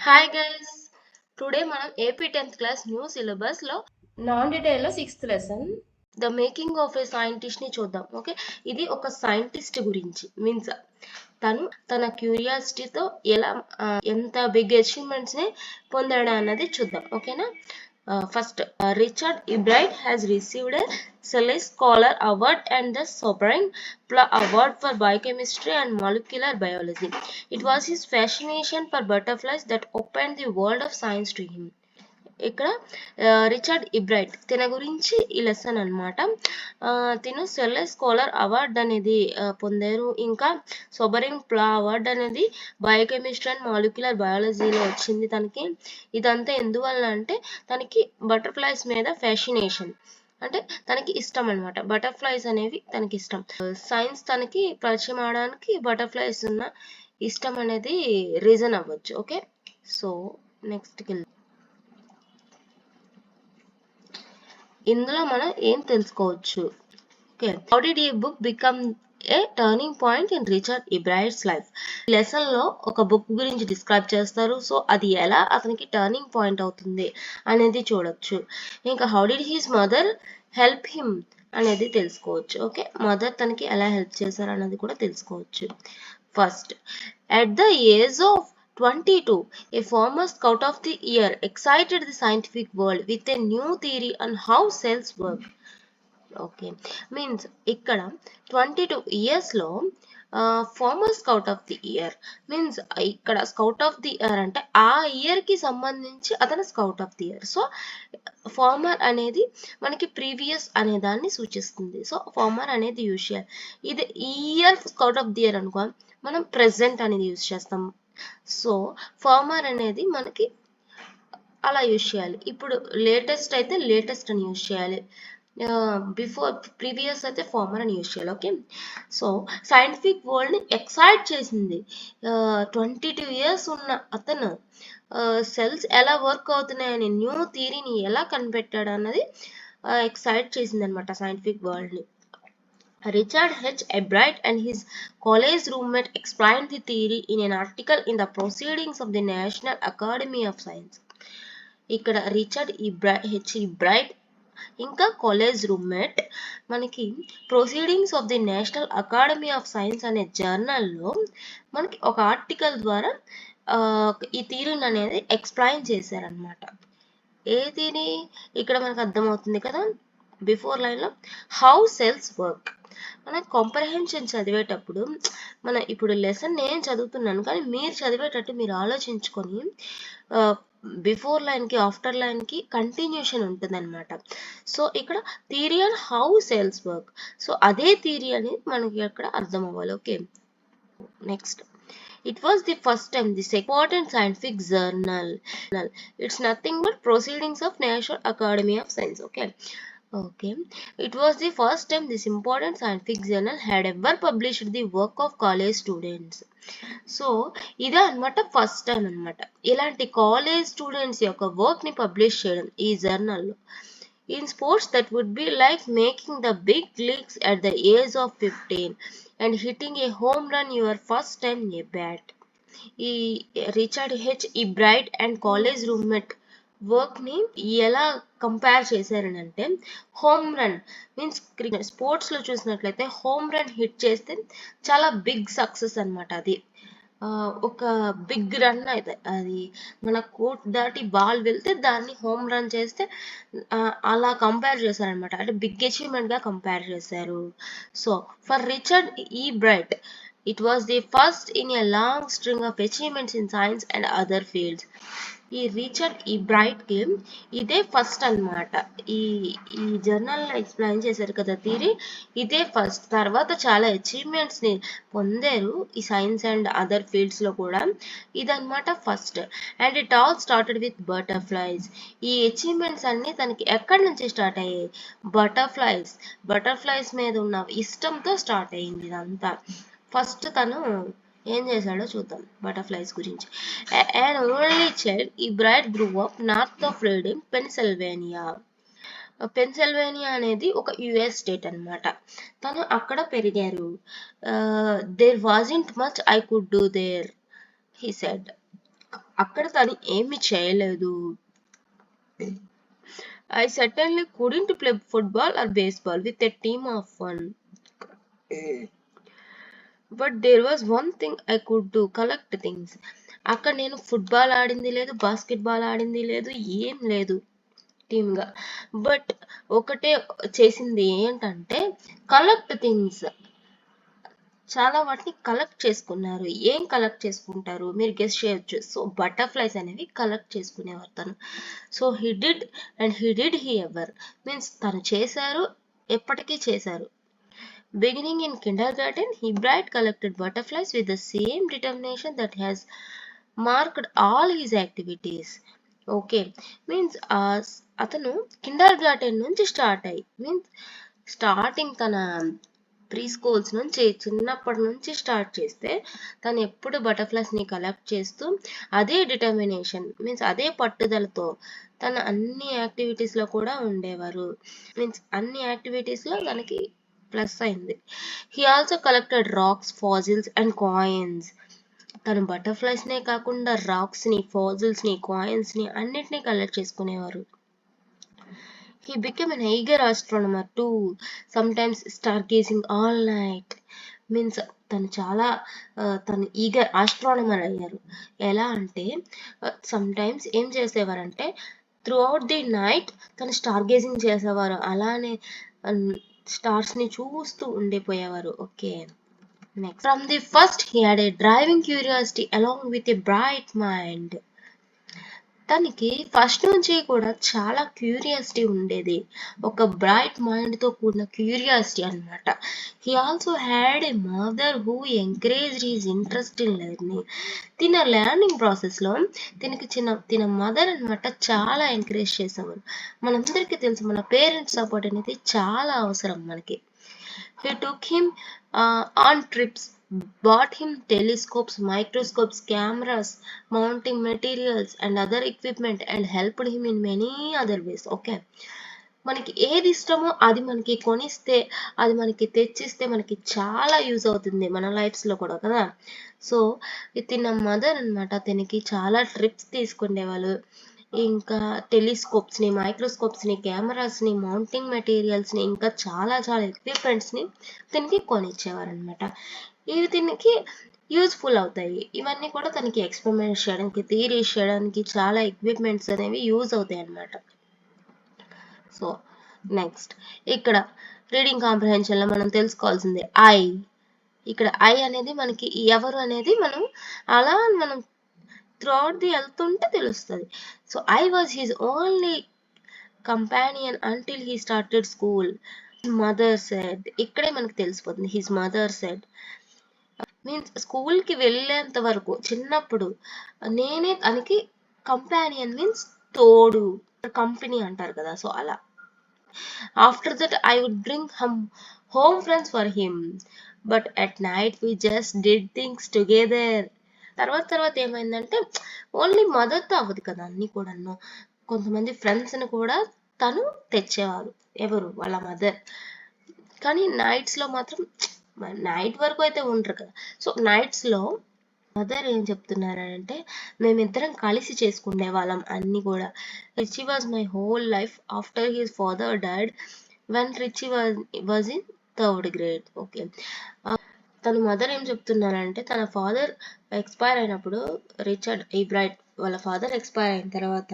Hi guys, today మనం AP 10th class new syllabus లో non detail లో 6th lesson the making of A scientist ని చూద్దాం. Okay, ఇది ఒక సైంటిస్ట్ గురించి మీన్స్ తను తన క్యూరియాసిటీతో ఎలా ఎంత బిగ్ అచీవ్మెంట్స్ ని పొందాడు అన్నది చూద్దాం. ఓకేనా? First, Richard Ebright has received a Selous Scholar Award and the Sovereign Award for Biochemistry and Molecular Biology. It was his fascination for butterflies that opened the world of science to him. ఇక్కడ Richard ఇబ్రైట్ తిన గురించి ఈ lesson అనమాట. తిను సెల్లెస్ scholar award అనేది పొందారు. ఇంకా సోబరింగ్ ప్లా అవార్డ్ అనేది బయోకెమిస్ట్రీ అండ్ మాలిక్యులర్ బయాలజీలో వచ్చింది తనకి. ఇదంతా ఎందువల్ల అంటే తనకి బటర్ఫ్లైస్ మీద ఫ్యాషినేషన్, అంటే తనకి ఇష్టం అనమాట. బటర్ఫ్లైస్ అనేవి తనకి ఇష్టం. సైన్స్ తనకి పరిచయం అవడానికి బటర్ఫ్లైస్ ఉన్న ఇష్టం అనేది రీజన్ అవ్వచ్చు. ఓకే, సో నెక్స్ట్కి వెళ్దాం. ఇందులో మనం ఏం తెలుసుకోవచ్చు? ఓకే, హౌ డిడ్ ఈ book become a turning point in Richard Ebright's life? Lesson లో ఒక బుక్ గురించి డిస్క్రైబ్ చేస్తారు. సో అది ఎలా అతనికి టర్నింగ్ పాయింట్ అవుతుంది అనేది చూడొచ్చు. ఇంకా how did his mother help him అనేది తెలుసుకోవచ్చు. ఓకే, మదర్ తనకి ఎలా హెల్ప్ చేశారు అన్నది కూడా తెలుసుకోవచ్చు. First, at the age of 22, a former Scout of the Year excited the scientific world with a new theory on how cells work. Okay, means ఇక్కడ 22 ఇయర్స్లో former scout of the year means ఇక్కడ scout of the year అంటే ఆ ఇయర్కి సంబంధించి అతను scout of the year. So former అనేది మనకి ప్రీవియస్ అనే దాన్ని సూచిస్తుంది. సో ఫార్మర్ అనేది యూజ్ చేయాలి. ఇది ఈ year scout of the year అనుకో, మనం ప్రెసెంట్ అనేది యూజ్ చేస్తాం. సో ఫార్మర్ అనేది మనకి అలా యూజ్ చేయాలి. ఇప్పుడు లేటెస్ట్ అయితే లేటెస్ట్ అని యూజ్ చేయాలి. బిఫోర్ ప్రీవియస్ అయితే ఫార్మర్ అని యూజ్ చేయాలి. ఓకే, సో సైంటిఫిక్ వరల్డ్ని ఎక్సైట్ చేసింది. 22 ఇయర్స్ ఉన్న అతను సెల్స్ ఎలా వర్క్ అవుతున్నాయని న్యూ థియరీని ఎలా కనిపెట్టాడు అన్నది ఎక్సైట్ చేసింది అనమాట scientific వరల్డ్ని. Richard H. Ebright and his college roommate explained the theory in an article in the Proceedings of the National Academy of Science. ఇక్కడ రిచర్డ్ హెచ్ ఇబ్రైట్ ఇంకా కాలేజ్ రూమ్మేట్ మనకి proceedings of the national academy of science అనే జర్నల్లో మనకి ఒక article ద్వారా ఈ థియరీని అనేది explain చేశారనమాట. ఏ థియరీ ఇక్కడ మనకు అర్థమవుతుంది కదా బిఫోర్ లైన్లో, హౌ సెల్స్ వర్క్. మన కాంప్రహెన్షన్ చదివేటప్పుడు మన ఇప్పుడు లెసన్ నేను చదువుతున్నాను కానీ మీరు చదివేటట్టు మీరు ఆలోచించుకొని బిఫోర్ లైన్కి ఆఫ్టర్ లైన్కి కంటిన్యూషన్ ఉంటుంది అనమాట. సో ఇక్కడ theory on how cells work, so అదే థియరీ అనేది మనకి అక్కడ అర్థం అవ్వాలి. Okay, next, it was the first time this important scientific journal, it's nothing but Proceedings of National Academy of Science. Okay, it was the first time this important scientific journal had ever published the work of college students. So ఇదే అనమాట first time అనమాట ఇలాంటి college students యొక్క work ని publish చేయడం ఈ జర్నల్లో. In sports, that would be like making the big leagues at the age of 15 and hitting a home run your first time a bat. ఈ Richard H Ebright and college roommate work ని ఎలా compare చేశారని అంటే, home run means cricket sports లో చూసినట్లయితే home run hit చేస్తే చాలా big success అనమాట. అది ఒక బిగ్ రన్ అయితే అది మన కోర్ట్ దాటి బాల్ వెళ్తే దాన్ని హోమ్ రన్ చేస్తే అలా కంపేర్ చేశారనమాట. అంటే బిగ్ అచీవ్మెంట్ గా కంపేర్ చేశారు. సో ఫర్ రిచర్డ్ ఈ bright it was the first in a long string of achievements in science and other fields. ఈ రిచర్డ్ ఈ బ్రైట్ కి ఇదే ఫస్ట్ అనమాట. ఈ ఈ జర్నల్ ఎక్స్ప్లెయిన్ చేశారు కదా థియరీ, ఇదే ఫస్ట్. తర్వాత చాలా అచీవ్మెంట్స్ ని పొందారు ఈ సైన్స్ అండ్ అదర్ ఫీల్డ్స్ లో కూడా. ఇదన్నమాట first. And it all started with butterflies. ఈ అచీవ్మెంట్స్ అన్ని తనకి ఎక్కడి నుంచి స్టార్ట్ అయ్యాయి? బటర్ఫ్లైస్ మీద ఉన్న ఇష్టంతో స్టార్ట్ అయ్యింది ఇదంతా. ఫస్ట్ తను ఏం చేశాడో చూద్దాం బటర్ఫ్లైస్ గురించి. And only child Ebright grew up north of Reading Pennsylvania. Pennsylvania అనేది ఒక యుఎస్ స్టేట్ అనమాట. తను అక్కడ పెరిగారు. There wasn't much I could do there, he said. అక్కడ తను ఏమి చేయలేదు. I certainly couldn't play football or baseball with a team of one. But there was one thing I could do, collect things. అక్కడ నేను football ఆడింది లేదు, basketball ఆడింది లేదు, ఏం లేదు టీమ్గా. బట్ ఒకటే చేసింది ఏంటంటే కలెక్ట్ థింగ్స్. చాలా వాటిని కలెక్ట్ చేసుకున్నారు. ఏం కలెక్ట్ చేసుకుంటారు మీరు గెస్ చేయొచ్చు. సో బటర్ఫ్లైస్ అనేవి కలెక్ట్ చేసుకునేవారు తను. So he did he ever means తను చేశారు, ఎప్పటికీ చేశారు. Beginning in kindergarten, Hebright collected butterflies with the same determination that has marked all his activities. Okay means అతను కిండర్ గార్డెన్ నుంచి స్టార్ట్ అయ్యి మీన్స్ స్టార్టింగ్ తన ప్రీ స్కూల్స్ నుంచి చిన్నప్పటి నుంచి స్టార్ట్ చేస్తే తను ఎప్పుడు బటర్ఫ్లైస్ని కలెక్ట్ చేస్తూ అదే డిటర్మినేషన్ మీన్స్ అదే పట్టుదలతో తన అన్ని యాక్టివిటీస్లో కూడా ఉండేవారు. మీన్స్ అన్ని యాక్టివిటీస్లో తనకి ప్లస్ అయింది. He also collected rocks, fossils and coins. తను బటర్ఫ్లైస్నే కాకుండా రాక్స్ని, ఫాజిల్స్ని, కాయిన్స్ని అన్నిటినీ కలెక్ట్ చేసుకునేవారు. He became an eager astronomer too, sometimes stargazing all night. Means తను చాలా తను ఈగర్ ఆస్ట్రానమర్ అయ్యారు. ఎలా అంటే సమ్టైమ్స్ ఏం చేసేవారంటే త్రూ అవుట్ ది నైట్ తను స్టార్ గేజింగ్ చేసేవారు. అలానే స్టార్స్ని చూస్తూ ఉండిపోయేవారు. Okay next, from the first he had a driving curiosity along with a bright mind. తనకి ఫస్ట్ నుంచి కూడా చాలా క్యూరియాసిటీ ఉండేది, ఒక బ్రైట్ మైండ్తో కూడిన క్యూరియాసిటీ అనమాట. He also had a mother who encouraged his interest in learning. తిన లెర్నింగ్ ప్రాసెస్లో తిన మదర్ అనమాట చాలా ఎంకరేజ్ చేసేవారు. మనందరికీ తెలుసు మన పేరెంట్స్ సపోర్ట్ అనేది చాలా అవసరం మనకి. He took him on trips, bought him telescopes, microscopes, cameras, mounting materials and other equipment and helped him in many other ways. Okay, మనకి ఏది ఇష్టమో అది మనకి కొనిస్తే, అది మనకి తెచ్చిస్తే మనకి చాలా యూజ్ అవుతుంది మన లైఫ్స్లో కూడా కదా. సో తిన మదర్ అనమాట తనకి చాలా ట్రిప్స్ తీసుకునేవాళ్ళు. ఇంకా టెలిస్కోప్స్ని, మైక్రోస్కోప్స్ని, కెమెరాస్ని, మౌంటింగ్ మెటీరియల్స్ని, ఇంకా చాలా చాలా ఎక్విప్మెంట్స్ని దీనికి కొనిచ్చేవారనమాట. ఇవి దీనికి యూజ్ఫుల్ అవుతాయి. ఇవన్నీ కూడా తనకి ఎక్స్పెరిమెంట్స్ చేయడానికి, థియరీస్ చేయడానికి చాలా ఎక్విప్మెంట్స్ అనేవి యూజ్ అవుతాయి అన్నమాట. సో నెక్స్ట్, ఇక్కడ రీడింగ్ కాంప్రహెన్షన్లో మనం తెలుసుకోవాల్సింది ఐ. ఇక్కడ ఐ అనేది మనకి ఎవరు అనేది మనం త్రూఅవుట్ ది వెళ్తుంటే తెలుస్తుంది. So I was his only companion until he started school. Mother said, ఇక్కడే మనకి తెలిసిపోతుంది. హిజ్ మదర్ సెడ్ మీన్స్ స్కూల్కి వెళ్ళేంత వరకు చిన్నప్పుడు నేనే తనకి కంపానియన్ మీన్స్ తోడు, కంపెనీ అంటారు కదా, సో అలా. After that I would bring home friends for him, but at night we just did things together. తర్వాత ఏమైందంటే ఓన్లీ మదర్తో అవ్వదు కదా అన్నీ కూడాను, కొంతమంది ఫ్రెండ్స్ని కూడా తను తెచ్చేవారు. ఎవరు? వాళ్ళ మదర్. కానీ నైట్స్లో మాత్రం నైట్ వరకు అయితే ఉండరు కదా. సో నైట్స్లో మదర్ ఏం చెప్తున్నారంటే మేమిద్దరం కలిసి చేసుకునే వాళ్ళం అన్నీ కూడా. Richie was my whole life after his father died when Richie was in 3rd grade. Okay, తన మదర్ ఏం చెప్తున్నారంటే తన ఫాదర్ ఎక్స్పైర్ అయినప్పుడు, రిచర్డ్ ఈబ్రైట్ వాళ్ళ ఫాదర్ ఎక్స్పైర్ అయిన తర్వాత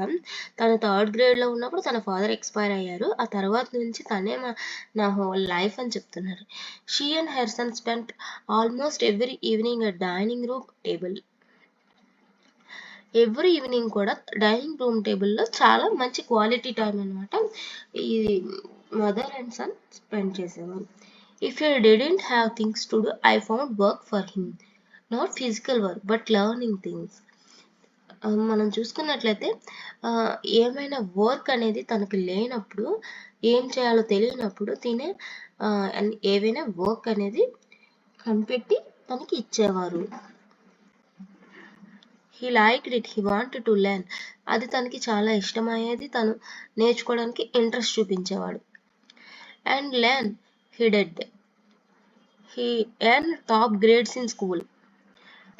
తను 3rd grade ఉన్నప్పుడు తన ఫాదర్ ఎక్స్పైర్ అయ్యారు. ఆ తర్వాత నుంచి తనే నా హోల్ లైఫ్ అని చెప్తున్నారు. She and her son spent almost every evening at dining room table. Every evening కూడా డైనింగ్ రూమ్ టేబుల్లో చాలా మంచి క్వాలిటీ టైం అనమాట ఈ మదర్ అండ్ సన్ స్పెండ్ చేసేవారు. If he didn't have things to do, I found work for him. Not physical work, but learning things. మనం చూసుకున్నట్లయితే ఏమైనా వర్క్ అనేది తనకు లేనప్పుడు, ఏం చేయాలో తెలియనప్పుడు తినే ఏవైనా వర్క్ అనేది కనిపెట్టి తనకి ఇచ్చేవారు. He liked it, he wanted to learn. అది తనకి చాలా ఇష్టమయ్యేది, తను నేర్చుకోవడానికి ఇంట్రెస్ట్ చూపించేవాడు. And learn he did. He earned top grades in school.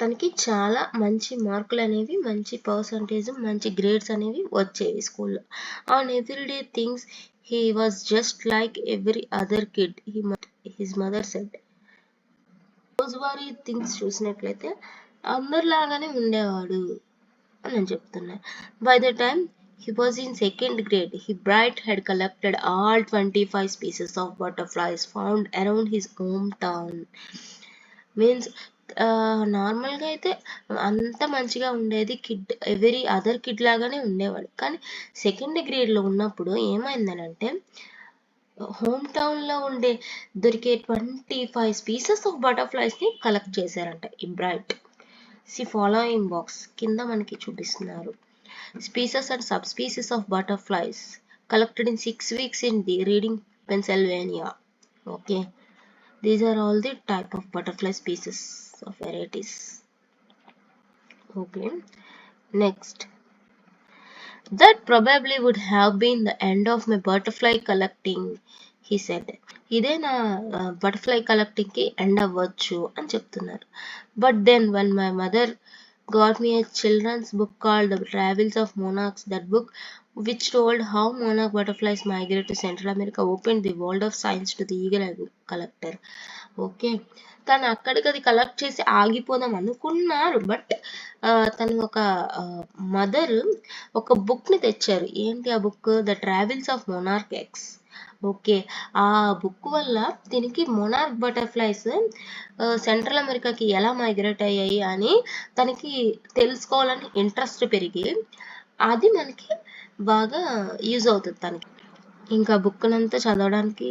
తనకి చాలా మంచి మార్కులు అనేవి, మంచి పర్సంటేజ్, మంచి గ్రేడ్స్ అనేవి వచ్చేవి స్కూల్లో. On everyday things he was just like every other kid, his mother said. రోజువారీ థింగ్స్ చూసినట్లయితే అందరిలాగానే ఉండేవాడు అని నేను చెప్తున్నా. By the time he was in second grade, Bright had collected all 25 species of butterflies found around his hometown. Means నార్మల్గా అయితే అంత మంచిగా ఉండేది, కిడ్ ఎవరీ అదర్ కిడ్ లాగానే ఉండేవాడు. కానీ సెకండ్ గ్రేడ్లో ఉన్నప్పుడు ఏమైందనంటే హోమ్ టౌన్లో దొరికే 25 స్పీసెస్ ఆఫ్ బటర్ఫ్లైస్ని కలెక్ట్ చేశారంట ఈ బ్రైట్. సి ఫాలోయింగ్ బాక్స్ కింద మనకి చూపిస్తున్నారు. Species and subspecies of butterflies collected in 6 weeks in Reading, Pennsylvania. Okay, these are all the type of butterfly species of varieties. Okay, next. That probably would have been the end of my butterfly collecting, he said. ఇదే నా butterfly collecting కి end అవ్వచ్చు అని చెప్తున్నారు. But then when my mother got me a children's book called The Travels of Monarchs, that book which told how monarch butterflies migrate to Central America opened the world of science to the eager collector. Okay, తను అక్కడికి అది collect చేసి ఆగిపోదాం అనుకున్నారు. But తను ఒక mother ఒక బుక్ని తెచ్చారు. ఏంటి ఆ book? The travels of monarch X. Okay, ఆ బుక్ వల్ల దీనికి మొనార్క్ బటర్ఫ్లైస్ సెంట్రల్ అమెరికాకి ఎలా మైగ్రేట్ అయ్యాయి అని తనకి తెలుసుకోవాలని ఇంట్రెస్ట్ పెరిగి అది మనకి బాగా యూజ్ అవుతుంది తనకి. ఇంకా బుక్నంతా చదవడానికి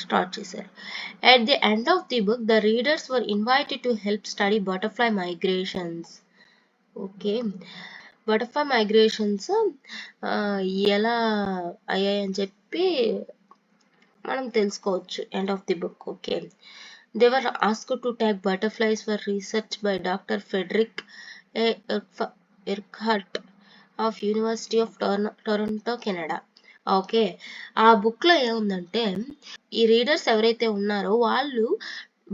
స్టార్ట్ చేశారు. At the end of the book, the readers were invited to help study butterfly migrations. Okay, butterfly migrations ఎలా అయ్యాయని చెప్పి మనం తెలుసుకోవచ్చు end of the book. Okay, they were asked to take butterflies for research by doctor Frederick Urquhart of University of Toronto, Canada. Okay, ఆ బుక్లో ఏముందంటే ఈ readers ఎవరైతే ఉన్నారో వాళ్ళు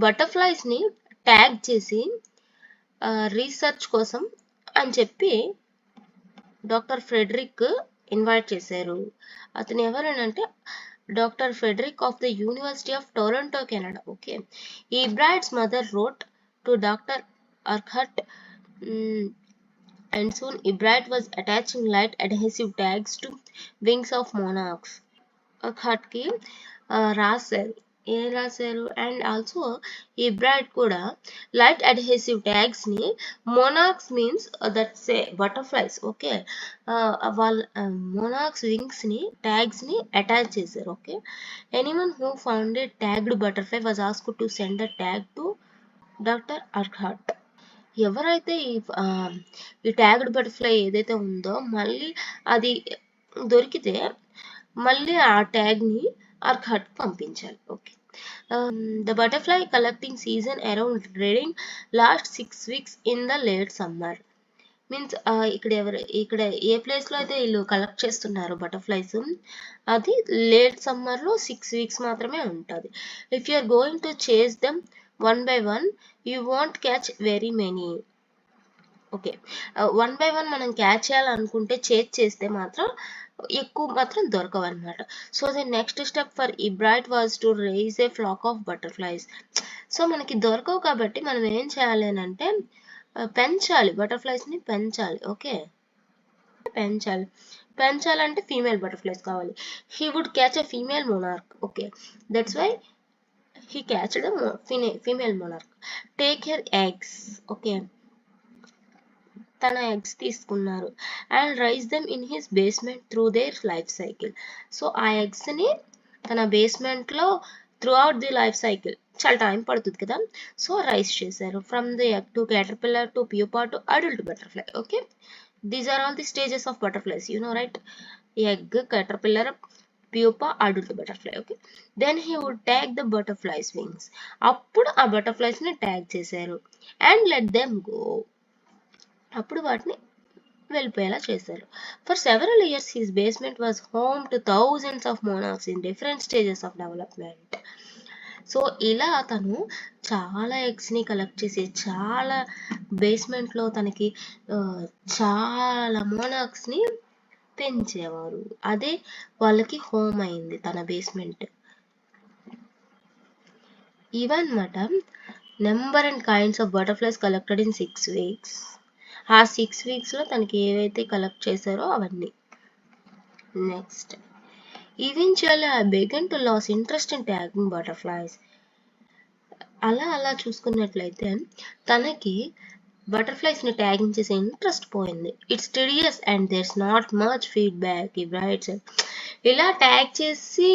బటర్ఫ్లైస్ని ట్యాగ్ చేసి రీసెర్చ్ కోసం అని చెప్పి డాక్టర్ ఫ్రెడరిక్ ఇన్వైట్ చేశారు. అతను ఎవరనంటే doctor Frederick of the university of Toronto, Canada. Okay, Ebright's mother wrote to doctor Urquhart and soon Ebright was attaching light adhesive tags to wings of monarchs. అర్హట్కి రాశారు and also Ebright కూడా light adhesive ట్యాగ్స్ని monarchs means that's a butterflies. Okay, వాళ్ళ monarchs వింగ్స్ని ట్యాగ్స్ని attach చేశారు. Okay, anyone who found a tagged butterfly was asked to send the tag to doctor Urquhart. ఎవరైతే ఈ ట్యాగ్డ్ బటర్ఫ్లై ఏదైతే ఉందో మళ్ళీ అది దొరికితే మళ్ళీ ఆ ట్యాగ్ని అర్హట్ పంపించాలి. Okay, the butterfly collecting season around reading last 6 weeks in the late summer. Means ఇక్కడ ఏ ప్లేస్లో అయితే వీళ్ళు కలెక్ట్ చేస్తున్నారు బటర్ఫ్లైస్ అది లేట్ సమ్మర్లో 6 weeks మాత్రమే ఉంటుంది. If you are going to chase them one by one you want catch very many. Okay, one by one మనం క్యాచ్ చేయాలనుకుంటే చేస్తే మాత్రం ఎక్కువ మాత్రం దొరకవు అనమాట. So the next step for Ebright was to raise a flock of butterflies. So మనకి దొరకవు కాబట్టి మనం ఏం చేయాలి అంటే పెంచాలి, బటర్ఫ్లైస్ని పెంచాలి. ఓకే, పెంచాలంటే ఫీమేల్ బటర్ఫ్లైస్ కావాలి. He would catch a female monarch. Okay, that's why he catched a female monarch. Take her eggs. Okay, తన ఎగ్స్ తీసుకున్నారు and raise them in his basement through their life cycle. So ఆ ఎగ్స్ని తన బేస్మెంట్లో throughout the life cycle చాలా time పడుతుంది కదా, so raise చేశారు. From the egg to caterpillar to pupa to adult butterfly. Okay, these are all the stages of butterflies, you know right? Egg, caterpillar, pupa, adult butterfly. Okay, then he would tag the butterflies wings. అప్పుడు ఆ butterflies ని tag చేశారు and let them go. అప్పుడు వాటిని వెళ్ళిపోయేలా చేశారు. For several years his basement was home to thousands of monarchs in different stages of development. So ఇలా తను చాలా ఎగ్స్ని కలెక్ట్ చేసి చాలా బేస్మెంట్లో తనకి చాలా మోనాక్స్ని పెంచేవారు. అదే వాళ్ళకి హోమ్ అయింది తన బేస్మెంట్. ఇవన్నమాట number and kinds of butterflies collected in 6 weeks. ఆ 6 వీక్స్లో తనకి ఏవైతే కలెక్ట్ చేశారో అవన్నీ. Next, eventually I began to lose interest in tagging butterflies. అలా చూసుకున్నట్లయితే తనకి బటర్ఫ్లైస్ని ట్యాగింగ్ చేసే ఇంట్రెస్ట్ పోయింది. It's tedious and there's not much feedback Ebright said. ఇలా ట్యాగ్ చేసి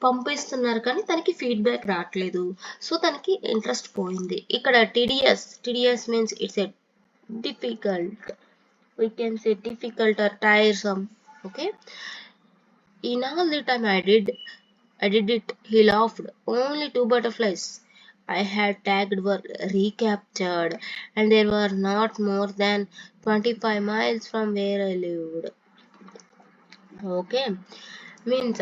పంపిస్తున్నారు కానీ తనకి ఫీడ్బ్యాక్ రావట్లేదు. సో తనకి ఇంట్రెస్ట్ పోయింది. ఇక్కడ tedious means it's a difficult, we can say difficult or tiresome. Okay, in all the time I did it, he laughed. Only 2 butterflies I had tagged were recaptured, and they were not more than 25 miles from where I lived. Okay, means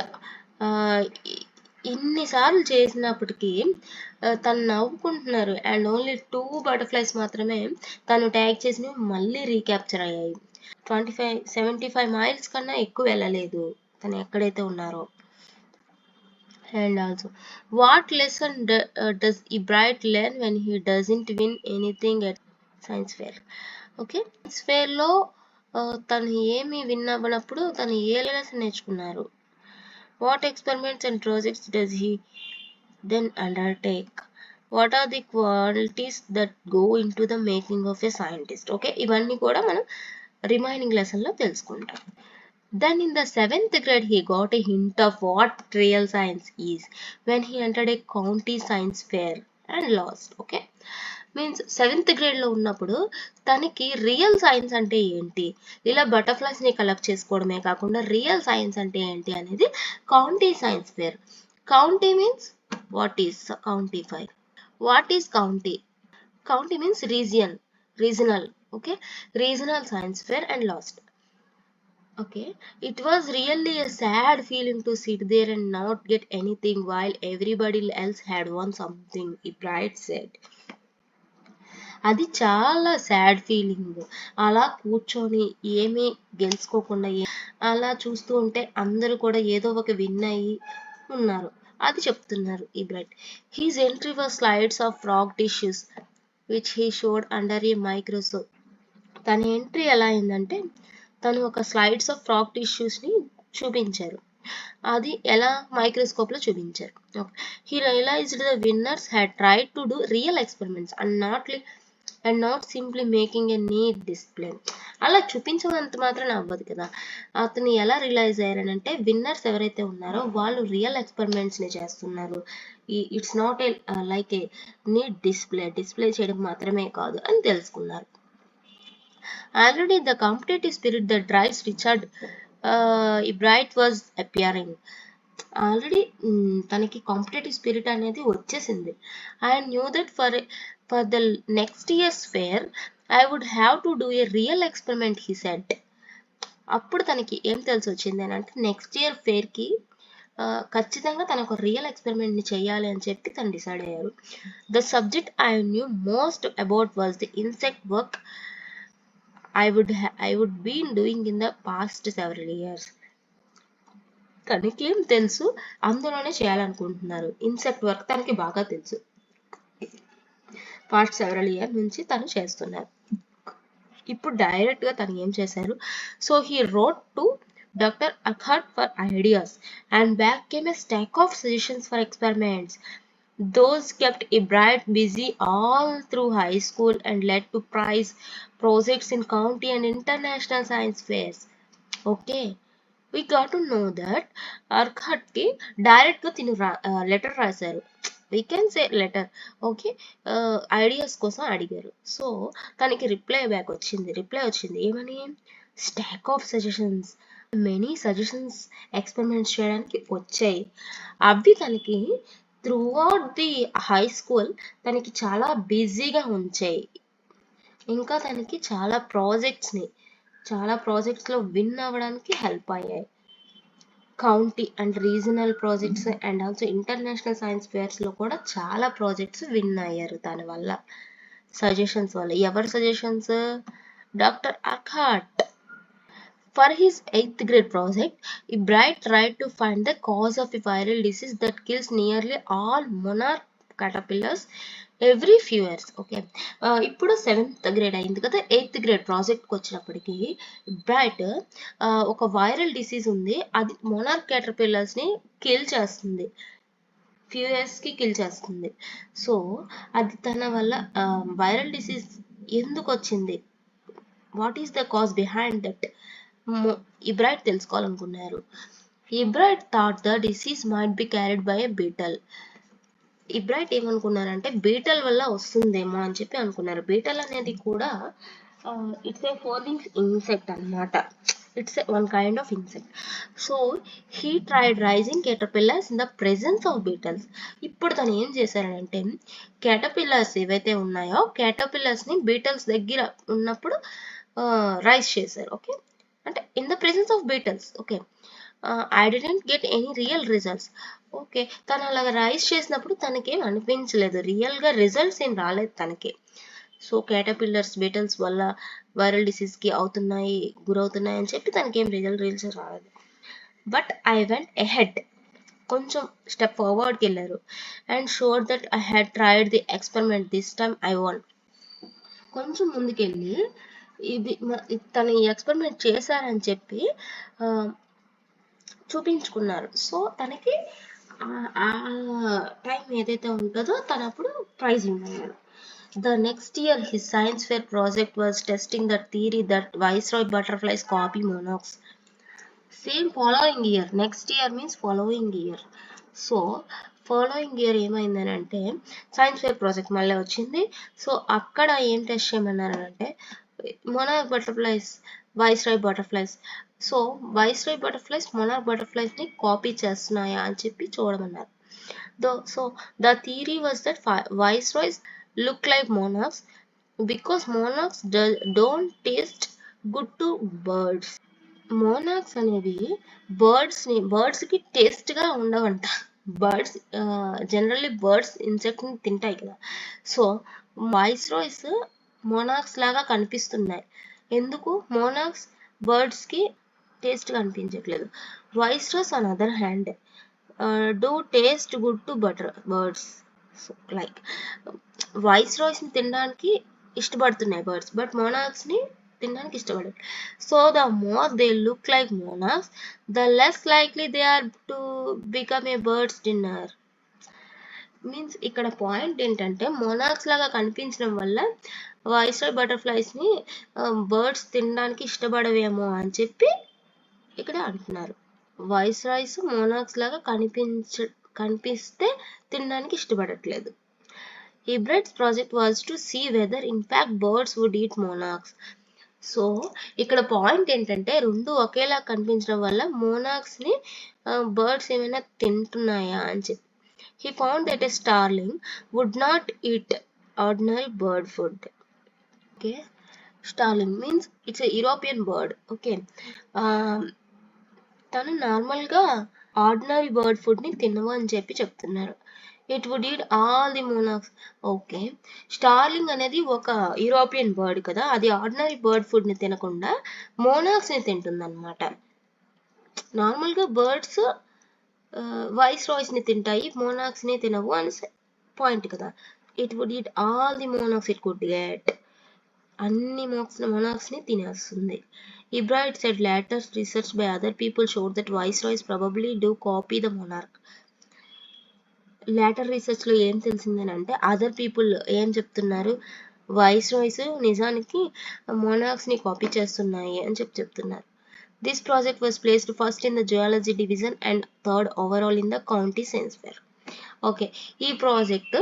ఇన్నిసార్లు చేసినప్పటికీ తను నవ్వుకుంటున్నారు. And only 2 butterflies మాత్రమే తను tag చేసినవి మళ్ళీ recapture అయ్యాయి. 75 miles కన్నా ఎక్కువ వెళ్ళలేదు తను ఎక్కడైతే ఉన్నారో. And also what lesson does Ebright learn when he doesn't win anything at science fair. Okay, science ఫేర్లో తను ఏమి విన్ అవ్వనప్పుడు తను ఏ లెసన్ నేర్చుకున్నారు? What experiments and projects does he then undertake? What are the qualities that go into the making of a scientist? Okay, ఇవన్నీ కూడా మనం రిమైనింగ్ లెసన్లో తెలుసుకుంటాం. Then in the 7th grade he got a hint of what real science is when he entered a county science fair and lost. Okay, means 7th గ్రేడ్లో ఉన్నప్పుడు తనకి real science అంటే ఏంటి, ఇలా బటర్ఫ్లైస్ని కలెక్ట్ చేసుకోవడమే కాకుండా రియల్ సైన్స్ అంటే ఏంటి అనేది county science fair. County means what is county fire, what is county? County means regional. Okay, regional science fair and last. Okay, it was really a sad feeling to sit there and not get anything while everybody else had won something, Ibrahim said. అది చాలా sad feeling. అలా కూర్చొని ఏమీ గెలుచుకోకుండా అలా చూస్తూ ఉంటే అందరూ కూడా ఏదో ఒక విన్ అయ్యి ఉన్నారు, అది చెప్తున్నారు Ebright. His entry was slides of frog tissues which he showed under a microscope. తన ఎంట్రీ ఎలా అయిందంటే తను ఒక స్లైడ్స్ ఆఫ్ ఫ్రాగ్ టిష్యూస్ని చూపించారు. అది ఎలా మైక్రోస్కోప్లో చూపించారు. He realised the winners had tried to do real experiments and not simply making a neat display. అలా చూపించడంత మాత్రం అవ్వదు కదా. అతను ఎలా రియలైజ్ అయ్యారనంటే విన్నర్స్ ఎవరైతే ఉన్నారో వాళ్ళు రియల్ ఎక్స్పెరిమెంట్స్ని చేస్తున్నారు. It's not a like a neat display చేయడం మాత్రమే కాదు అని తెలుసుకున్నారు. Already the competitive spirit that drives Richard Ibrahim was appearing. Already తనకి కాంపిటేటివ్ స్పిరిట్ అనేది వచ్చేసింది. I knew that for the next year's fair I would have to do a real experiment, he said. అప్పుడు తనకి ఏం తెలిసి వచ్చింది అని అంటే నెక్స్ట్ ఇయర్ ఫేర్కి ఖచ్చితంగా తను ఒక రియల్ ఎక్స్పెరిమెంట్ని చేయాలి అని చెప్పి తను డిసైడ్ అయ్యారు. The subject I knew most about was the insect work I would been doing in the past several years. తనకి ఏం తెలుసు, అందులోనే చేయాలనుకుంటున్నారు. ఇన్సెక్ట్ వర్క్ తనకి బాగా తెలుసు, పాస్ట్ సెవరల్ ఇయర్ నుంచి తను చేస్తున్నారు. ఇప్పుడు డైరెక్ట్గా తను ఏం చేశారు, so he wrote to doctor Urquhart for ideas and back came a stack of suggestions for experiments. Those kept Ibrahim busy all through high school and led to prize projects in county and international science fairs. Okay, we got to know that Archat ki direct ga tinu letter rasaru, we can say letter. Okay, ideas kosam adigaru. So taniki reply వచ్చింది ఏమని, stock of suggestions, many suggestions experiments చేయడానికి వచ్చాయి. అవి తనకి throughout the high school తనకి చాలా బిజీగా ఉంచాయి. ఇంకా తనకి చాలా ప్రాజెక్ట్స్లో విన్ అవ్వడానికి హెల్ప్ అయ్యాయి. County and regional projects and also international science ఫేర్స్లో కూడా చాలా ప్రాజెక్ట్స్ విన్ అయ్యారు దానివల్ల, సజెషన్స్ వల్ల. ఎవరి suggestions? Doctor Urquhart. For his 8th grade project, Bright tried to find the cause of a viral disease that kills nearly all monarch caterpillars every few years. Okay, ఇప్పుడు 7th grade అయింది కదా, 8th grade ప్రాజెక్ట్కి వచ్చినప్పటికీ bright ఒక viral disease ఉంది, అది monarch క్యాటర్పిల్లర్స్ని kill చేస్తుంది, ఫ్యూ ఇయర్స్కి కిల్ చేస్తుంది. సో అది తన వల్ల వైరల్ డిసీజ్ ఎందుకు వచ్చింది, what is the cause behind that, Ebright తెలుసుకోవాలనుకున్నారు. Ebright thought the disease might be carried by a beetle. Ebright ఏమనుకున్నారంటే బీటల్ వల్ల వస్తుందేమో అని చెప్పి అనుకున్నారు. బీటల్ అనేది కూడా ఇట్స్ ఏ 4 wings ఇన్సెక్ట్ అన్నమాట, it's one kind of insect. So he tried raising caterpillars in the presence of beetles. ఇప్పుడు తను ఏం చేశారంటే caterpillars ఏవైతే ఉన్నాయో caterpillars ని బీటల్స్ దగ్గర ఉన్నప్పుడు రైజ్ చేశారు. ఓకే, అంటే in the presence of beetles. Okay, I didn't get any real results. Okay, తను అలాగ రైజ్ చేసినప్పుడు తనకేం అనిపించలేదు, రియల్గా రిజల్ట్స్ ఏం రాలేదు తనకి. సో క్యాటర్పిల్లర్స్ బీటల్స్ వల్ల వైరల్ డిసీజ్కి గురవుతున్నాయి అని చెప్పి తనకేం రిజల్ట్స్ రాలేదు. బట్ ఐ వెంట్ ఎహెడ్, కొంచెం స్టెప్ ఫార్వర్డ్కి వెళ్ళారు. And sure that I had tried the experiment, this time I won. కొంచెం ముందుకెళ్ళి ఇది తను ఈ ఎక్స్పెరిమెంట్ చేశారని చెప్పి చూపించుకున్నారు. సో తనకి ఆ టైం ఏదైతే ఉంటుందో తను అప్పుడు ప్రైజ్ ఇవ్వగలరు. The next year his science fair project was testing the theory that viceroy butterflies copy monarchs. Same following year, next year means following year. So following year ఏమైందనంటే సైన్స్ ఫేర్ ప్రాజెక్ట్ మళ్ళీ వచ్చింది. So అక్కడ ఏం test చేయమన్నారంటే monarch butterflies, viceroy butterflies. So viceroy butterflies monarch బటర్ఫ్లైస్ని copy చేస్తున్నాయా అని చెప్పి చూడమన్నారు. So the theory was that viceroys look like monarchs because monarchs don't taste good to birds. మోనాక్స్ అనేవి బర్డ్స్కి టేస్ట్గా ఉండవంట. బర్డ్స్ జనరల్లీ బర్డ్స్ ఇన్సెక్ట్ని తింటాయి కదా. సో వైస్రాయ్స్ మోనాక్స్ లాగా కనిపిస్తున్నాయి. ఎందుకు? మోనాక్స్ బర్డ్స్కి టేస్ట్గా అనిపించట్లేదు. Viceroys on other hand do taste good to birds. So like వైస్రాయ్స్ని తినడానికి ఇష్టపడుతున్నాయి బర్డ్స్, బట్ మోనాక్స్ని తినడానికి ఇష్టపడరు. So the more they look like monarchs, the less likely they are to become a birds dinner. Means ఇక్కడ point ఏంటంటే monarchs లాగా కనిపించడం వల్ల వైస్రాయ్ బటర్ఫ్లైస్ని బర్డ్స్ తినడానికి ఇష్టపడవేమో అని చెప్పి ఇక్కడ అంటున్నారు. వైస్రాయ్స్ మోనాక్స్ లాగా కనిపిస్తే తినడానికి ఇష్టపడట్లేదు. Ebright's project was to see whether in fact birds would eat monarchs. So ఇక్కడ పాయింట్ ఏంటంటే రెండు ఒకేలా కనిపించడం వల్ల మోనాక్స్ని బర్డ్స్ ఏమైనా తింటున్నాయా అని చెప్పి. He found that a starling would not eat ordinary bird food. Okay, starling means it's a European bird. Okay, తను నార్మల్గా ఆర్డినరీ బర్డ్ ఫుడ్ని తినవు అని చెప్పి చెప్తున్నారు. It would eat all the monarchs. Okay, starling అనేది ఒక యూరోపియన్ బర్డ్ కదా, అది ఆర్డినరీ బర్డ్ ఫుడ్ని తినకుండా మోనాక్స్ని తింటుంది అనమాట. నార్మల్గా బర్డ్స్ వైస్రాయ్స్ని తింటాయి, మోనాక్స్ని తినవు అని పాయింట్ కదా. It would eat all the monarchs it could get. అన్ని మోనాక్స్ని తినేస్తుంది. Ebright said later research by other people showed that viceroys probably do copy the monarch. Later రీసెర్చ్లో ఏం తెలిసిందేనంటే అదర్ పీపుల్ ఏం చెప్తున్నారు, వైస్రాయ్స్ నిజానికి మోనాక్స్ని కాపీ చేస్తున్నాయి అని చెప్తున్నారు. This project was placed first in the zoology division and third overall in the county science fair. Okay, ఈ ప్రాజెక్ట్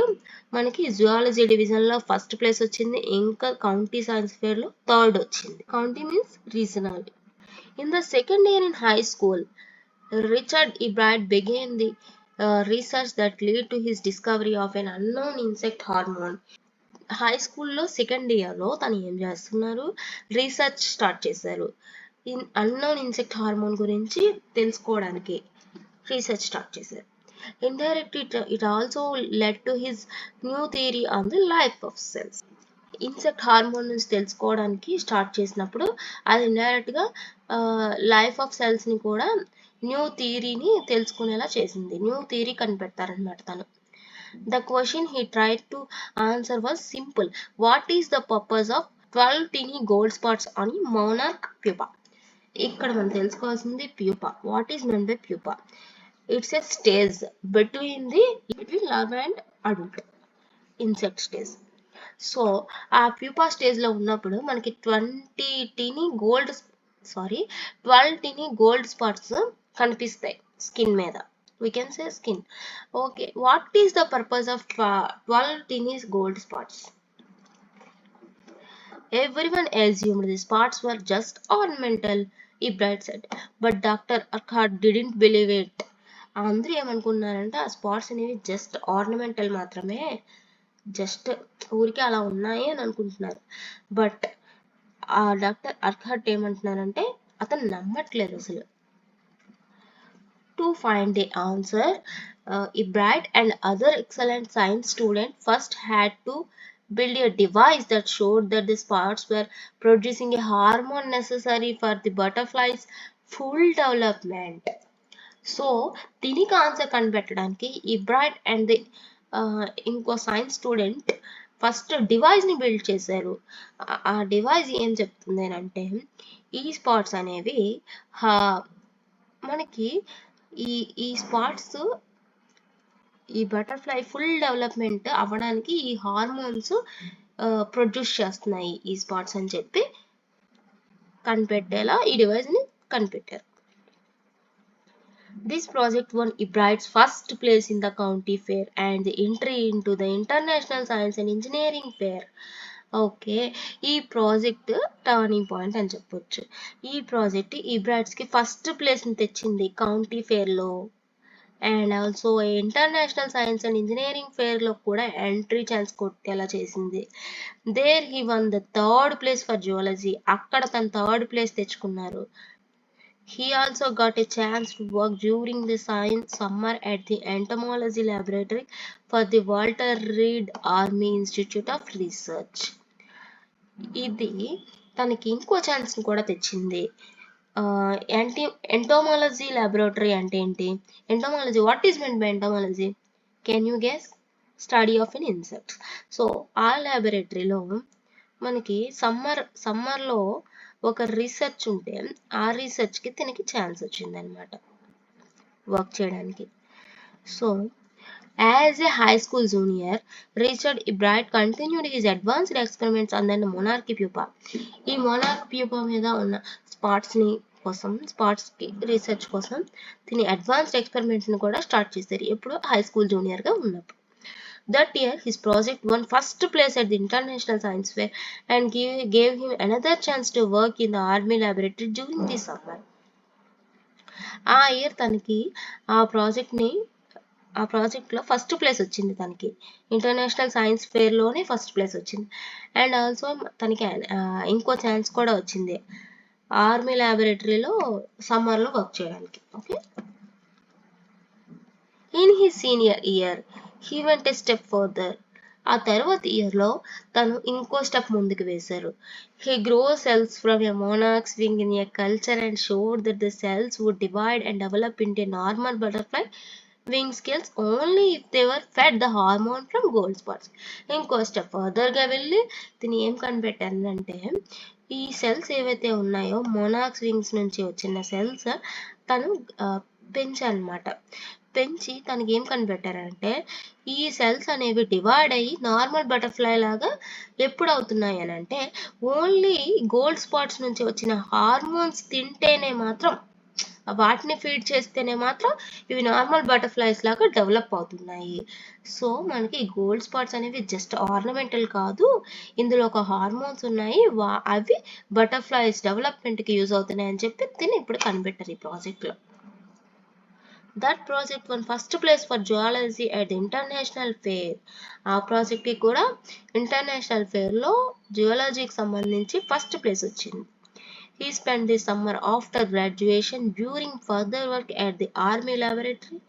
మనకి జువాలజీ డివిజన్లో ఫస్ట్ ప్లేస్ వచ్చింది, ఇంకా కౌంటీ సైన్స్ ఫేర్లో థర్డ్ వచ్చింది. County means regional. In the second year in high school Richard Ebright began the research that led to his discovery of an unknown insect hormone. High స్కూల్లో second ఇయర్లో తను ఏం చేస్తున్నారు, research start చేశారు. Unknown insect hormone గురించి తెలుసుకోవడానికి research start చేశారు. Indirectly, it also led to his new theory on the life of cells. Insect hormone నుంచి తెలుసుకోవడానికి స్టార్ట్ చేసినప్పుడు అది ఇండైరెక్ట్గా లైఫ్ ఆఫ్ సెల్స్ని కూడా న్యూ థియరీని తెలుసుకునేలా చేసింది. న్యూ థియరీ కనిపెడతారనమాట తను. The question he tried to answer was simple. What is the purpose of 12 teeny gold spots on a monarch pupa? ఇక్కడ మనం తెలుసుకోవాల్సింది pupa. What is meant by pupa? It's a stage between larva and adult insect stage. So ఆ pupa స్టేజ్లో ఉన్నప్పుడు మనకి 12 teeny gold spots కనిపిస్తాయి skin మీద. We can say skin. Okay, what is the purpose of 12 teeny gold spots? Everyone assumed the spots were just ornamental, Ebright said, but Dr. Urquhart didn't believe it. అందరూ ఏమనుకున్నారంటే ఆ spots అనేవి just ornamental మాత్రమే, just ఊరికే అలా ఉన్నాయి అని అనుకుంటున్నారు. బట్ ఆ డాక్టర్ అర్ఖాట్ ఏమంటున్నారంటే అతను నమ్మట్లేదు అసలు. To find the answer, Ebright and other excellent science students first had to build a device that showed that the spots were producing a hormone necessary for the butterfly's full development. So దీనికి answer కనిపెట్టడానికి Ebright and the ఇంకో science student first డివైస్ని build చేశారు. ఆ device ఏం చెప్తుంది అంటే ఈ spots అనేవి మనకి ఈ స్పాట్స్ ఈ బటర్ఫ్లై ఫుల్ డెవలప్మెంట్ అవ్వడానికి ఈ హార్మోన్స్ ప్రొడ్యూస్ చేస్తున్నాయి ఈ స్పాట్స్ అని చెప్పి కనిపెట్టేలా ఈ డివైస్ని కనిపెట్టారు. This project won Ebright's first place in the county fair and the entry into the International Science and Engineering Fair. Okay, ఈ ప్రాజెక్ట్ టర్నింగ్ పాయింట్ అని చెప్పొచ్చు. ఈ ప్రాజెక్ట్ ఈబ్రైట్స్కి ఫస్ట్ ప్లేస్ని తెచ్చింది కౌంటీ ఫేర్లో, and also international science and engineering ఫేర్లో కూడా ఎంట్రీ ఛాన్స్ కొట్టేలా చేసింది. There he won the third place for zoology, అక్కడ తను థర్డ్ ప్లేస్ తెచ్చుకున్నారు. He also got a chance to work during the summer at the entomology laboratory for the Walter Reed Army Institute of Research. ఇది తనకి ఇంకో ఛాన్స్ని కూడా తెచ్చింది. Entomology laboratory అంటే ఏంటి? Entomology, what is mean by entomology? Can you guess? Study of an insects. So ఆ లాబొరేటరీలో మనకి సమ్మర్లో ఒక రీసెర్చ్ ఉంటే ఆ రీసెర్చ్కి తనకి ఛాన్స్ వచ్చింది అనమాట వర్క్ చేయడానికి. So as a high school junior, Richard Ebright continued his advanced experiments on the monarch pupa. ఈ మొనార్క్ ప్యూపా మీద ఉన్న స్పాట్స్కి రీసెర్చ్ కోసం తిని అడ్వాన్స్డ్ ఎక్స్పెరిమెంట్స్ని కూడా స్టార్ట్ చేశారు ఎప్పుడు హై స్కూల్ జూనియర్గా ఉన్నప్పుడు. That year, his project won first place at the International Science Fair and gave him another chance to work in the Army laboratory during the summer. ఆ year తనకి ఆ ప్రాజెక్ట్లో first place వచ్చింది. తనకి international science ఫేర్లోనే first place వచ్చింది. And also తనకి ఇంకో chance కూడా వచ్చింది ఆర్మీ ల్యాబొరేటరీలో సమ్మర్లో వర్క్ చేయడానికి. Okay, in his senior year he went a step further. ఆ తర్వాత ఇయర్లో తను ఇంకో స్టెప్ ముందుకు వేశారు. He grew cells from a monarch's wing in a culture and showed that the cells would divide and develop into a normal butterfly wing scales only if they were fed the hormone from gold spots. ఇంకో step ఫర్దర్గా వెళ్ళి తిని ఏం కనిపెట్టారంటే ఈ cells ఏవైతే ఉన్నాయో monarchs wings నుంచి వచ్చిన సెల్స్ తను పెంచారనమాట. పెంచి తనకి ఏం కనిపెట్టారంటే ఈ సెల్స్ అనేవి డివైడ్ అయ్యి నార్మల్ బటర్ఫ్లై లాగా ఎప్పుడు అవుతున్నాయి అని అంటే ఓన్లీ గోల్డ్ స్పాట్స్ నుంచి వచ్చిన హార్మోన్స్ తింటేనే మాత్రం, వాటిని ఫీడ్ చేస్తేనే మాత్రం ఇవి నార్మల్ బటర్ఫ్లైస్ లాగా డెవలప్ అవుతున్నాయి. సో మనకి గోల్డ్ స్పాట్స్ అనేవి జస్ట్ ఆర్నమెంటల్ కాదు, ఇందులో ఒక హార్మోన్స్ ఉన్నాయి, అవి బటర్ఫ్లైస్ డెవలప్మెంట్కి యూజ్ అవుతున్నాయి అని చెప్పి తిని ఇప్పుడు కనిపెట్టారు ఈ ప్రాజెక్ట్లో. That project won first place for zoology at the International Fair. ఆ ప్రాజెక్ట్కి కూడా ఇంటర్నేషనల్ ఫేర్లో జియాలజీకి సంబంధించి ఫస్ట్ ప్లేస్ వచ్చింది. He spent the summer after graduation during further work at the Army Laboratory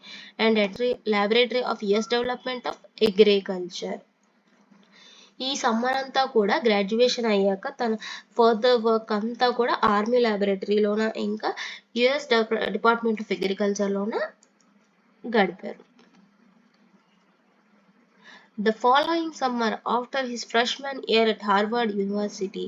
and at the Laboratory of US Development of Agriculture. ఈ summer అంతా కూడా graduation అయ్యాక తన ఫర్దర్ వర్క్ అంతా కూడా ఆర్మీ ల్యాబొరేటరీలోన ఇంకా యుఎస్ డిపార్ట్మెంట్ ఆఫ్ అగ్రికల్చర్లోన గడిపారు. The following summer, after his freshman year at Harvard University,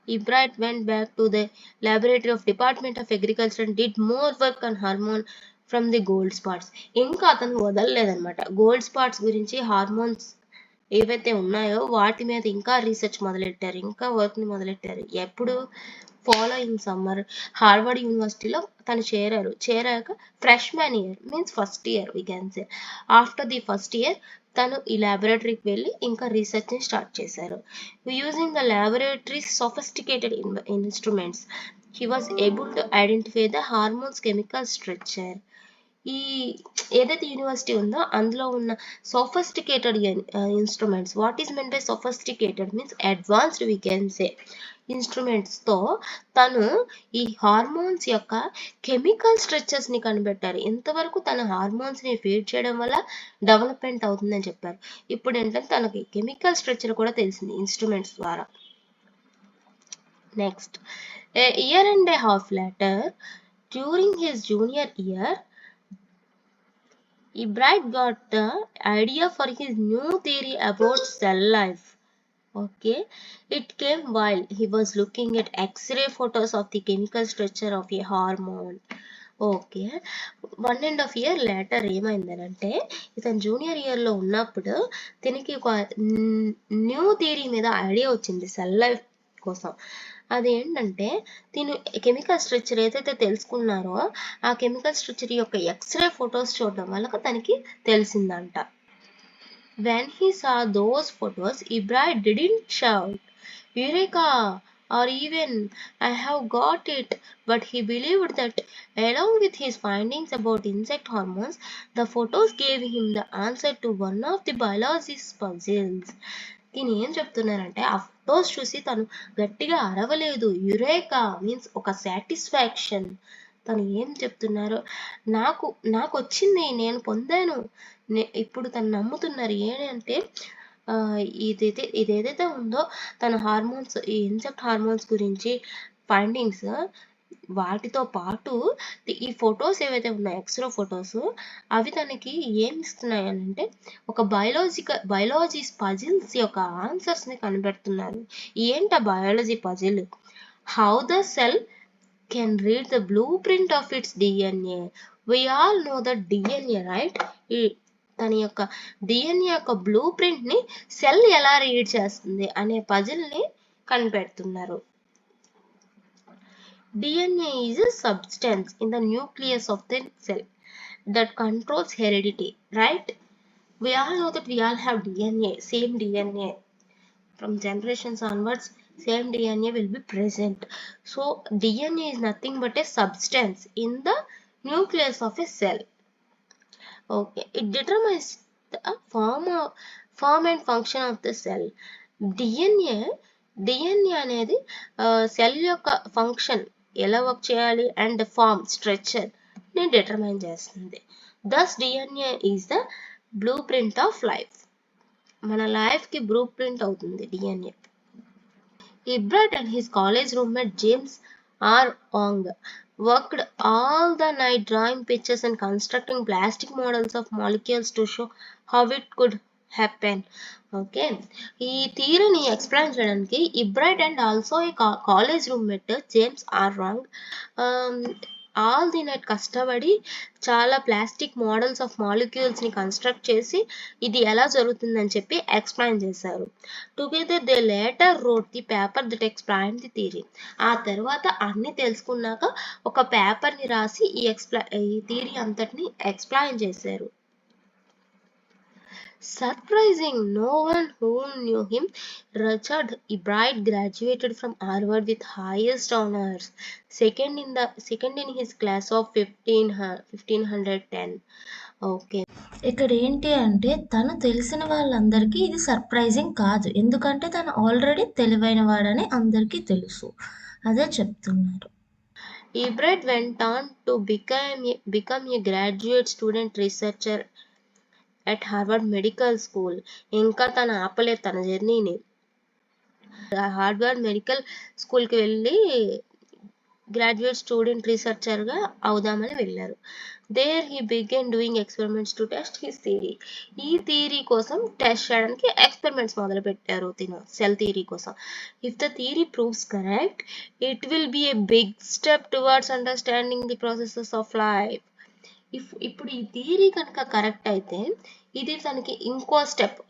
Ebright went back to the laboratory of Department of Agriculture and did more work on hormone from the gold spots. ఇంకా అతను వదలలేదన్నమాట. Gold spots గురించి hormones ఏవైతే ఉన్నాయో వాటి మీద ఇంకా research మొదలెట్టారు, ఇంకా వర్క్ని మొదలెట్టారు. ఎప్పుడు ఫాలోయింగ్ సమ్మర్ హార్వర్డ్ యూనివర్సిటీలో తను చేరాక freshman year means first year we can say. After the first year తను ఈ ల్యాబొరేటరీకి వెళ్ళి ఇంకా రీసెర్చ్ని స్టార్ట్ చేశారు. Using the laboratory sophisticated instruments he was able to identify the hormones chemical structure. ఈ ఏదైతే యూనివర్సిటీ ఉందో అందులో ఉన్న sophisticated instruments, what is meant by sophisticated means advanced we can say ఇన్స్ట్రుమెంట్స్తో తను ఈ హార్మోన్స్ యొక్క కెమికల్ స్ట్రక్చర్స్ని కనిపెట్టారు. ఇంతవరకు తన హార్మోన్స్ని ఫీడ్ చేయడం వల్ల డెవలప్మెంట్ అవుతుందని చెప్పారు. ఇప్పుడు ఏంటంటే తనకి కెమికల్ స్ట్రక్చర్ కూడా తెలిసింది ఇన్స్ట్రుమెంట్స్ ద్వారా. Next, a year and a half later, during his junior year, Ebright got the idea for his new theory about cell life. Okay, it came while he was looking at X-ray photos of the chemical structure of a hormone. Okay, 1.5 year later ఏమైందనంటే ఇతను junior ఇయర్లో ఉన్నప్పుడు దీనికి ఒక new theory మీద idea వచ్చింది cell life కోసం. అదేంటంటే దీని కెమికల్ స్ట్రక్చర్ ఏదైతే తెలుసుకున్నారో ఆ కెమికల్ స్ట్రక్చర్ యొక్క ఎక్స్రే ఫొటోస్ చూడడం వల్ల తనకి తెలిసిందంట. When he saw those photos, Ebright didn't shout, "Eureka!" or even, "I have got it," but he believed that along with his findings about insect hormones, the photos gave him the answer to one of the biology's puzzles. దీని ఏం చెప్తున్నారంటే ఆ photos చూసి తను గట్టిగా అరవలేదు. Eureka means ఒక satisfaction. తను ఏం చెప్తున్నారు, నాకు వచ్చింది, నేను పొందాను. ఇప్పుడు తను నమ్ముతున్నారు ఏంటంటే ఇదేదైతే ఉందో తన హార్మోన్స్, ఈ ఇన్సెక్ట్ హార్మోన్స్ గురించి ఫైండింగ్స్, వాటితో పాటు ఈ ఫొటోస్ ఏవైతే ఉన్నాయో ఎక్స్రే ఫొటోస్ అవి తనకి ఏమి ఇస్తున్నాయి అంటే ఒక బయాలజీ పజిల్స్ యొక్క ఆన్సర్స్ని కనిపెడుతున్నారు. ఏంట biology puzzle? How the cell can read the blueprint of its DNA. We all know that DNA, right? తన యొక్క DNA యొక్క బ్లూ ప్రింట్ని సెల్ ఎలా రీడ్ చేస్తుంది అనే పజిల్ని కనిపెడుతున్నారు. DNA is a substance in the nucleus of the cell that controls heredity, right? We all know that we all have DNA, same DNA. From generations onwards, same DNA will be present. So DNA is nothing but a substance in the nucleus of a cell. Okay, it determines the form and function of the cell. DNA అనేది cell యొక్క function ఎలా work చేయాలి and form structure ని determine చేస్తుంది. దస్ DNA is the blue print of life. మన లైఫ్కి blue print అవుతుంది DNA. Ebright and his college roommate James R. Ong worked all the night drawing pictures and constructing plastic models of molecules to show how it could happen. Okay, ఈ థియరీని explain చేయడానికి Ebright and also a college roommate James R Wong all the night కష్టపడి చాలా plastic models of మాలిక్యూల్స్ని construct చేసి ఇది ఎలా జరుగుతుందని చెప్పి ఎక్స్ప్లెయిన్ చేశారు. Together they later wrote the paper that explain the theory. ఆ తర్వాత అన్ని తెలుసుకున్నాక ఒక పేపర్ని రాసి ఈ థియరీ అంతటిని ఎక్స్ప్లెయిన్ చేశారు. Surprising no one who knew him, Richard Ebright graduated from Harvard with highest honors, second in his class of 1510. Okay, ఇక్కడ ఏంటి అంటే తను తెలిసిన వాళ్ళందరికీ ఇది సర్ప్రైజింగ్ కాదు, ఎందుకంటే తను ఆల్రెడీ తెలివైన వాడని అందరికీ తెలుసు. అదే చెప్తున్నారు. Ebright went on to become a graduate student researcher at Harvard Medical School. ఇంకా తను ఆపలేదు తన జర్నీని. హార్వర్డ్ మెడికల్ స్కూల్కి వెళ్ళి గ్రాడ్యుయేట్ స్టూడెంట్ రీసెర్చర్గా అవుదామని వెళ్ళారు. There he began doing experiments to test his theory. ఈ థియరీ కోసం టెస్ట్ చేయడానికి ఎక్స్పెరిమెంట్స్ మొదలు పెట్టారు తిను సెల్ థియరీ కోసం. If the theory proves correct it will be a big step towards understanding the processes of life. ఇప్పుడు ఈ theory కనుక కరెక్ట్ అయితే ఇది తనకి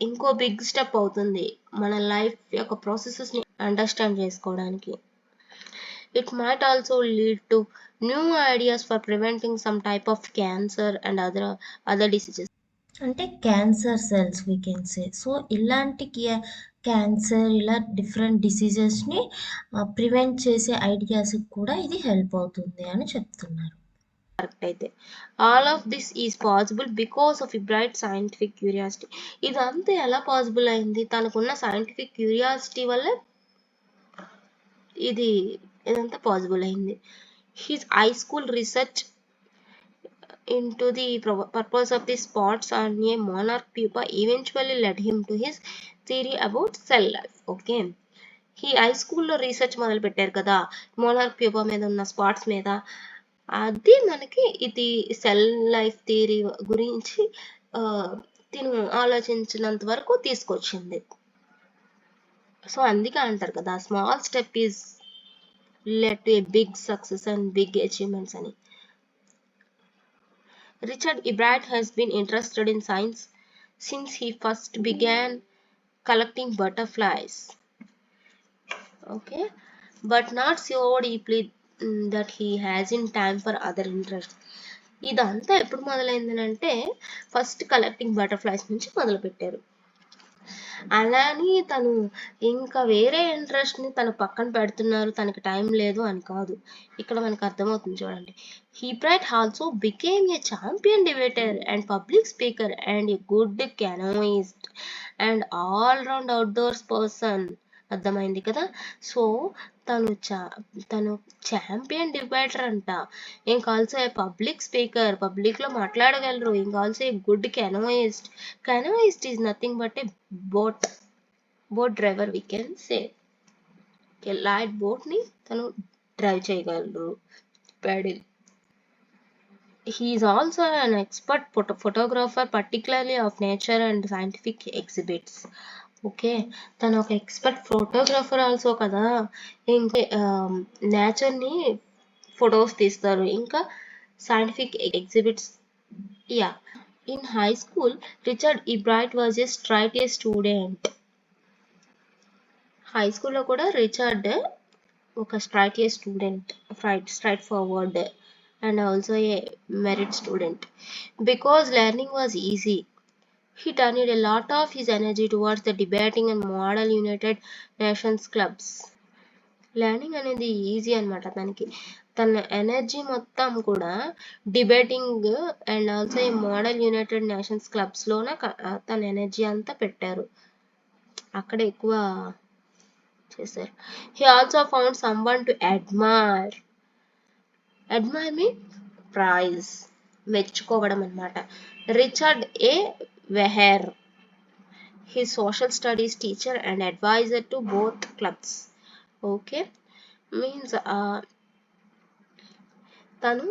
ఇంకో బిగ్ స్టెప్ అవుతుంది మన లైఫ్ యొక్క ప్రాసెసెస్ని అండర్స్టాండ్ చేసుకోవడానికి. It might also lead to new ideas for preventing some type of cancer and other diseases. అంటే cancer cells we can say. So ఇలాంటి క్యాన్సర్ ఇలా డిఫరెంట్ డిసీజెస్ని ప్రివెంట్ చేసే ఐడియాస్కి కూడా ఇది హెల్ప్ అవుతుంది అని చెప్తున్నారు. కరెక్ట్ అయితే all of this is possible because of bright scientific curiosity. ఇదంతా ఎలా పాసిబుల్ అయింది? తనకున్న సైంటిఫిక్ క్యూరియాసిటీ వల్ల ఇదంతా పాసిబుల్ అయింది. His high school research into the purpose of the spots on a monarch pupa eventually led him to his theory about cell life. Okay, ఈ high స్కూల్లో research మొదలు పెట్టారు కదా మోనార్క్ ప్యూపా మీద ఉన్న స్పాట్స్ మీద, అది మనకి ఇది సెల్ లైఫ్ థియరీ గురించి తిను ఆలోచించినంత వరకు తీసుకొచ్చింది. సో అందుకే అంటారు కదా small step is led to a big success and big achievements అని. Richard Ebright has been interested in science since he first began collecting butterflies. Okay, but not so deeply that he hasn't time for other interests. ఇదంతా ఎప్పుడు మొదలైందనంటే first collecting butterflies నుంచి మొదలు పెట్టారు. అలాని తను ఇంకా వేరే ఇంట్రెస్ట్ని తను పక్కన పెడుతున్నారు, తనకి టైం లేదు అని కాదు. ఇక్కడ మనకు అర్థమవుతుంది చూడండి. Ebright also became a champion debater and public speaker and a good canoeist and all-round outdoors person. అర్థమైంది కదా. సో తను ఛాంపియన్ డిబేటర్ అంట, ఇంకా ఆల్సో ఏ పబ్లిక్ స్పీకర్, పబ్లిక్లో మాట్లాడగలరు, ఇంకా also a good canoeist. Canoeist is nothing but a boat driver we can say. Light బోట్ని తను డ్రైవ్ చేయగలరు, paddle. He is also an expert photographer, particularly of nature and scientific exhibits. Okay, తను ఒక expert photographer also కదా, ఇంకా నేచర్ని photos తీస్తారు, ఇంకా scientific exhibits. Yeah, in high school Richard Ebright was a straight A student. High స్కూల్లో కూడా Richard ఒక straight A student, straightforward and also a merit student. Because learning was easy, he turned a lot of his energy towards the debating and Model United Nations clubs. Learning అనేది easy అనమాట తనకి. తన energy మొత్తం కూడా debating and also ఈ model united nations క్లబ్స్లోనే తన energy అంతా పెట్టారు, అక్కడ ఎక్కువ చేశారు. He also found someone to admire mean praise, మెచ్చుకోవడం అనమాట. Richard A Veherer, his social studies teacher and adviser to both clubs. Okay, means తను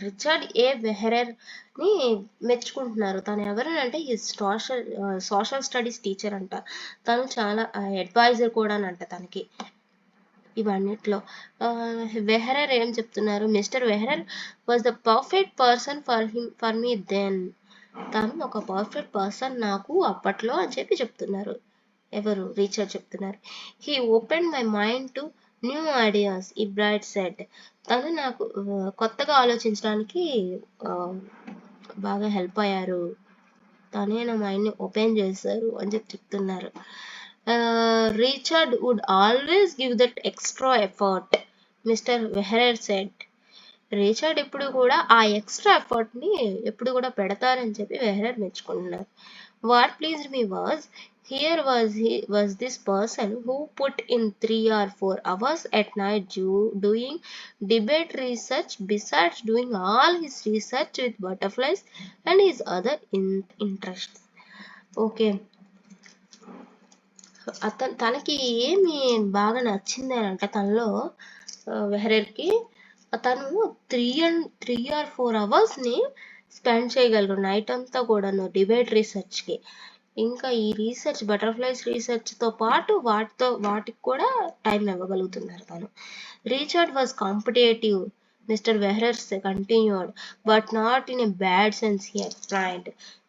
రిచర్డ్ ఏ వెహెరర్ని మెచ్చుకుంటున్నారు. తను ఎవరనంటే హిస్ సోషల్ స్టడీస్ టీచర్ అంట, తను చాలా అడ్వైజర్ కూడా అంట తనకి ఇవన్నిట్లో. వెహెరర్ ఏం చెప్తున్నారు, mister Veherer was the perfect person for me then. తను ఒక పర్ఫెక్ట్ పర్సన్ నాకు అప్పట్లో అని చెప్తున్నారు. ఎవరు? రిచర్డ్ చెప్తున్నారు. He open my mind to new ideas, Ebright said. తను నాకు కొత్తగా ఆలోచించడానికి బాగా హెల్ప్ అయ్యారు, తనే నా మైండ్ని ఓపెన్ చేశారు అని చెప్తున్నారు. Richard would always give that extra effort, Mr. Veherer said. Richard ఎప్పుడు కూడా ఆ ఎక్స్ట్రా ఎఫర్ట్ని ఎప్పుడు కూడా పెడతారని చెప్పి వెహెరర్ మెచ్చుకుంటున్నారు. What pleased me was Here was this person who put in 3 or 4 hours at night doing debate research besides doing all his research with butterflies and his other interests. Okay, తనకి ఏమి బాగా నచ్చింది అని అంటే తనలో వెహ్రర్కి తను 3 or 4 అవర్స్ని spend చేయగలరు night అంతా కూడాను డిబేట్ రీసెర్చ్కి. ఇంకా ఈ రీసెర్చ్ బటర్ఫ్లైస్ రీసెర్చ్తో పాటు వాటికి కూడా టైం ఇవ్వగలుగుతున్నారు తను. Richard was competitive, Mr. Vehrers continued, but not in a bad sense here, right?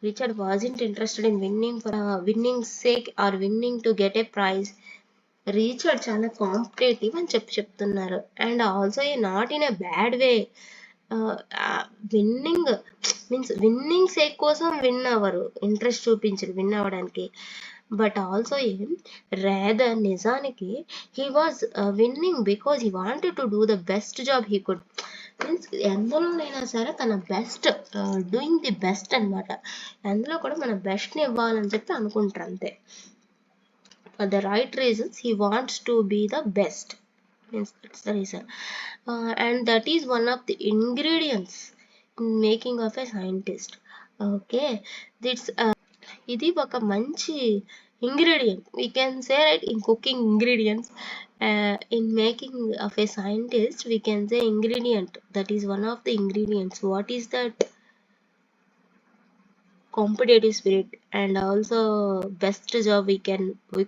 Richard wasn't interested in winning for winning's sake or winning to get a prize. Richard చాలా competitive అని చెప్తున్నారు, and also not in a bad way. Winning sake కోసం win అవ్వరు, interest చూపించరు win అవ్వడానికి. But also rather నిజానికి he was winning because he wanted to do the best job he could. Means ఎందులోనైనా సరే తన బెస్ట్, డూయింగ్ ది బెస్ట్ అనమాట. అందులో కూడా మన బెస్ట్ని ఇవ్వాలని చెప్పి అనుకుంటారు అంతే. For the right reasons, he wants to be the best. Means that's the reason. And that is one of the ingredients in making of a scientist. Okay, this ఇది ఒక మంచి ingredient, we can say, right? In cooking ingredients, in making of a scientist, we can say ingredient. That is one of the ingredients. What is that? Competitive spirit, and also best job we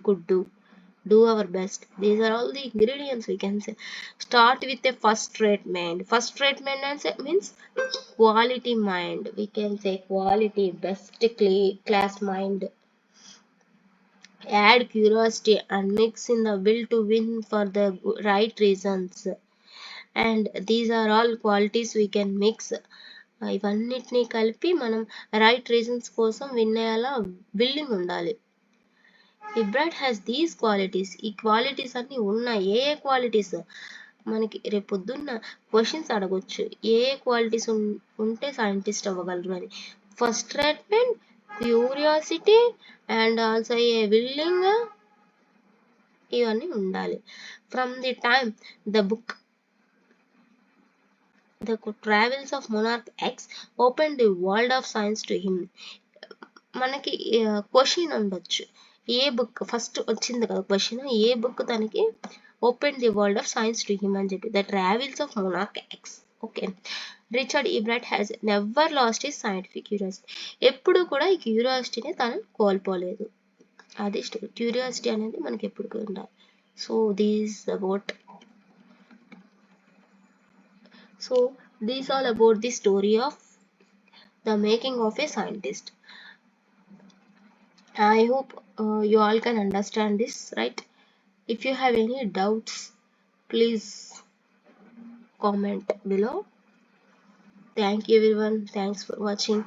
could do our best. These are all the ingredients, we can say. Start with a first rate mind. First rate mind means quality mind, we can say quality, best class mind. Add curiosity and mix in the will to win for the right reasons, and these are all qualities we can mix. ఇవన్నిటినీ కలిపి మనం right reasons కోసం win అయ్యేలా building ఉండాలి. ఇబ్రాట్ has these qualities. ఈ qualities అన్నీ ఉన్నాయి. ఏ qualities మనకి రేపొద్దున్న క్వశ్చన్స్ అడగొచ్చు, ఏ క్వాలిటీస్ ఉంటే సైంటిస్ట్ అవ్వగలరు అని. First rate mind, curiosity, and also a willing, ఇవన్నీ ఉండాలి. From the time the book The Travels of Monarch X opened the world of science to him. మనకి క్వశ్చన్ ఉండొచ్చు, ఏ బుక్ ఫస్ట్ వచ్చింది కదా క్వశ్చన్, ఏ బుక్ తనకి open the world of science to him అని చెప్పి. The travels of monarch X. Okay, Richard Ebright has never lost his scientific curiosity. ఎప్పుడు కూడా ఈ క్యూరియాసిటీని తను కోల్పోలేదు. అది క్యూరియాసిటీ అనేది మనకి ఎప్పుడు ఉండాలి. So these about So these all about the story of the making of a scientist. I hope you all can understand this, right? If you have any doubts, please comment below. Thank you everyone. Thanks for watching.